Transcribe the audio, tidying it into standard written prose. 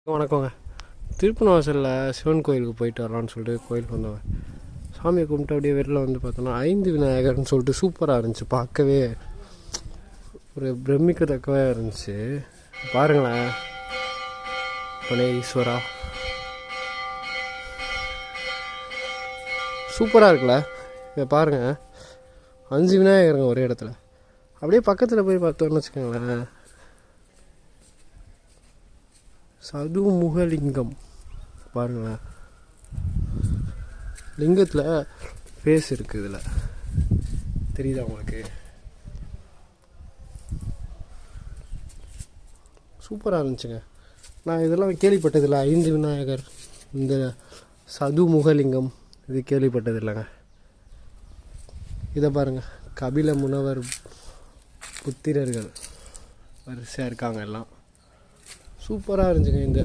வணக்கங்க. திருப்பனவாசலில் சிவன் கோயிலுக்கு போயிட்டு வரலான்னு சொல்லிட்டு கோயிலுக்கு வந்தவங்க சாமியை கும்பிட்டு அப்படியே வெளில வந்து பார்த்தோன்னா 5 விநாயகர்னு சொல்லிட்டு சூப்பராக இருந்துச்சு. பார்க்கவே ஒரு பிரமிக்கத்தக்கவே இருந்துச்சு. பாருங்களேன், பனே ஈஸ்வரா சூப்பராக இருக்குல்ல. இதை பாருங்கள், 5 விநாயகருங்க ஒரே இடத்துல. அப்படியே பக்கத்தில் போய் பார்த்தோன்னு வச்சுக்கோங்களேன், சதுமுகலிங்கம் பாருங்களேன். லிங்கத்தில் ஃபேஸ் இருக்குது, இதில் தெரியுதா உங்களுக்கு? சூப்பராக இருந்துச்சுங்க. நான் இதெல்லாம் கேள்விப்பட்டதில்லை. 5 விநாயகர், இந்த சதுமுகலிங்கம் இது கேள்விப்பட்டது இல்லைங்க. இதை பாருங்கள், கபில முனவர் புத்திரர்கள் வரிசையாக இருக்காங்க எல்லாம். சூப்பராக இருந்துச்சுங்க இந்த